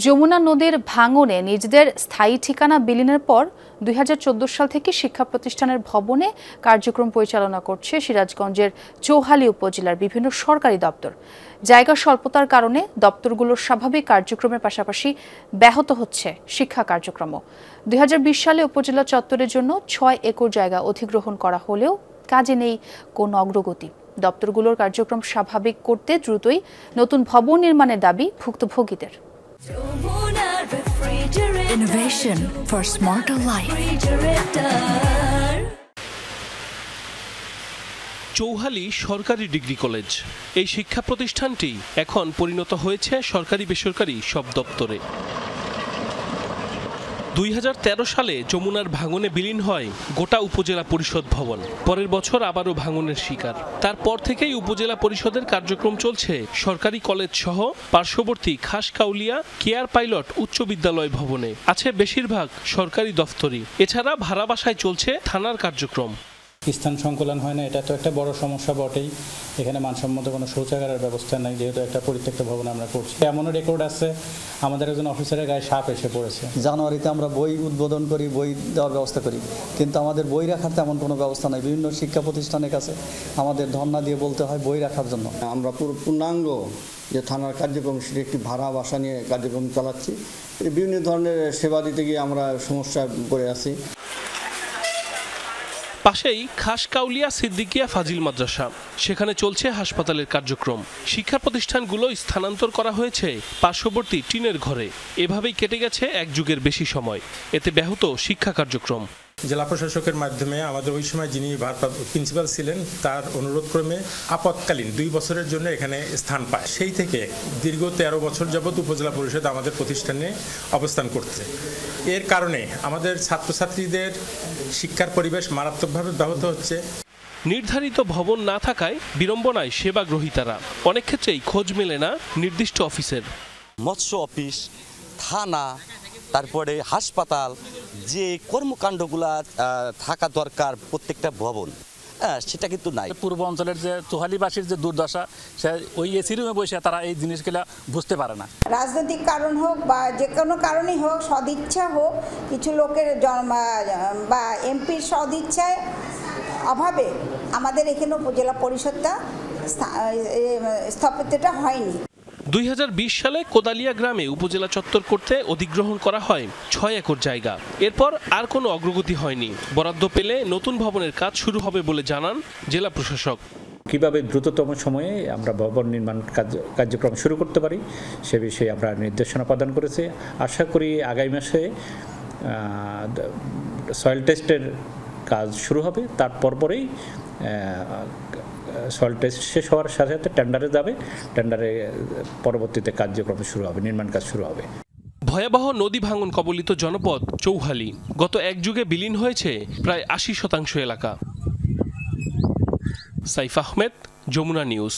যমুনা নদীর ভাঙনে নিজেদের স্থায়ী ঠিকানা বিলীনের পর ২০১৪ সাল থেকে শিক্ষা প্রতিষ্ঠানের ভবনে কার্যক্রম পরিচালনা করছে সিরাজগঞ্জের চৌহালি উপজেলার বিভিন্ন সরকারি দপ্তর। জায়গা স্বল্পতার কারণে দপ্তরগুলোর স্বাভাবিক কার্যক্রমের পাশাপাশি ব্যাহত হচ্ছে শিক্ষা কার্যক্রমও। ২০২০ সালে উপজেলা চত্বরের জন্য ৬ একর জায়গা অধিগ্রহণ করা হলেও কাজে নেই কোনো অগ্রগতি। দপ্তরগুলোর কার্যক্রম স্বাভাবিক করতে দ্রুতই নতুন ভবন নির্মাণের দাবি ভুক্তভোগীদের। Innovation for smarter life. Chauhali সরকারি ডিগ্রি কলেজ। এই শিক্ষা প্রতিষ্ঠানটি এখন পরিণত হয়েছে সরকারি বেসরকারি সব দপ্তরে। ২০১৩ সালে যমুনার ভাঙনে বিলীন হয় গোটা উপজেলা পরিষদ ভবন। পরের বছর আবারও ভাঙনের শিকার। তারপর থেকেই উপজেলা পরিষদের কার্যক্রম চলছে সরকারি কলেজ সহ পার্শ্ববর্তী খাসকাউলিয়া কেয়ার পাইলট উচ্চ বিদ্যালয় ভবনে। আছে বেশিরভাগ সরকারি দফতরই। এছাড়া ভাড়া বাসায় চলছে থানার কার্যক্রম। স্থান সংকুলন হয় না, এটা তো একটা বড় সমস্যা বটেই। এখানে মানসম্মত কোনো শৌচাগারের ব্যবস্থা নাই, যেহেতু একটা পরিত্যক্ত ভবন আমরা করছি। এমনও রেকর্ড আছে আমাদের একজন অফিসারের গায়ে সাপ এসে পড়েছে। জানুয়ারিতে আমরা বই উদ্বোধন করি, বই দেওয়ার ব্যবস্থা করি, কিন্তু আমাদের বই রাখার তেমন কোনো ব্যবস্থা নাই। বিভিন্ন শিক্ষা প্রতিষ্ঠানের কাছে আমাদের ধর্ণা দিয়ে বলতে হয় বই রাখার জন্য। আমরা পূর্ণাঙ্গ যে থানার কার্যক্রম, সেটি একটি ভাড়া বাসা নিয়ে কার্যক্রম চালাচ্ছি। বিভিন্ন ধরনের সেবা দিতে গিয়ে আমরা সমস্যা পড়ে আছি। পাশেই খাসকাউলিয়া সিদ্দিকিয়া ফাজিল মাদ্রাসা, সেখানে চলছে হাসপাতালের কার্যক্রম। শিক্ষা প্রতিষ্ঠানগুলো স্থানান্তর করা হয়েছে পার্শ্ববর্তী টিনের ঘরে। এভাবেই কেটে গেছে এক যুগের বেশি সময়। এতে ব্যাহত শিক্ষা কার্যক্রম। জেলা প্রশাসকের মাধ্যমে আমাদের ওই সময় যিনি প্রিন্সিপাল ছিলেন, তার অনুরোধ ক্রমে আপৎকালীন 2 বছরের জন্য এখানে স্থান পায়। সেই থেকে দীর্ঘ 13 বছর যাবৎ উপজেলা পরিষদ আমাদের প্রতিষ্ঠানে অবস্থান করছে। এর কারণে আমাদের ছাত্রছাত্রীদের শিক্ষার পরিবেশ মারাত্মকভাবে ব্যাহত হচ্ছে। নির্ধারিত ভবন না থাকায় বিড়ম্বনায় সেবা গ্রহীতারা। অনেক ক্ষেত্রেই খোঁজ মেলে না নির্দিষ্ট অফিসের। মৎস্য অফিস, থানা, তারপরে হাসপাতাল, যে কর্মকাণ্ডগুলা থাকা দরকার প্রত্যেকটা ভবন, সেটা কিন্তু নাই। পূর্ব অঞ্চলের যে চৌহালিবাসীর যে দুর্দশা, সে ওই এসি রুমে বসে তারা এই জিনিসগুলা বুঝতে পারে না। রাজনৈতিক কারণ হোক বা যে কোনো কারণেই হোক, সদিচ্ছা হোক, কিছু লোকের বা এমপির সদিচ্ছায় অভাবে আমাদের এখানে উপজেলা পরিষদটা স্থাপিতটা হয়নি। ২০২০ সালে কোদালিয়া গ্রামে উপজেলা চত্বর করতে অধিগ্রহণ করা হয় ৬ একর জায়গা। এরপর আর কোনো অগ্রগতি হয়নি। বরাদ্দ পেলে নতুন ভবনের কাজ শুরু হবে বলে জানান জেলা প্রশাসক। কিভাবে দ্রুততম সময়ে আমরা ভবন নির্মাণ কার্যক্রম শুরু করতে পারি সে বিষয়ে আমরা নির্দেশনা প্রদান করেছি। আশা করি আগামী মাসে সয়েল টেস্টের কাজ শুরু হবে। তারপর পরেই সয়েল টেস্ট শেষ হওয়ার সাথে সাথে টেন্ডারে যাবে। টেন্ডারে পরবর্তীতে কার্যক্রম শুরু হবে, নির্মাণ কাজ শুরু হবে। ভয়াবহ নদী ভাঙন কবলিত জনপদ চৌহালি। গত এক যুগে বিলীন হয়েছে প্রায় ৮০% এলাকা। সাইফ আহমেদ, যমুনা নিউজ।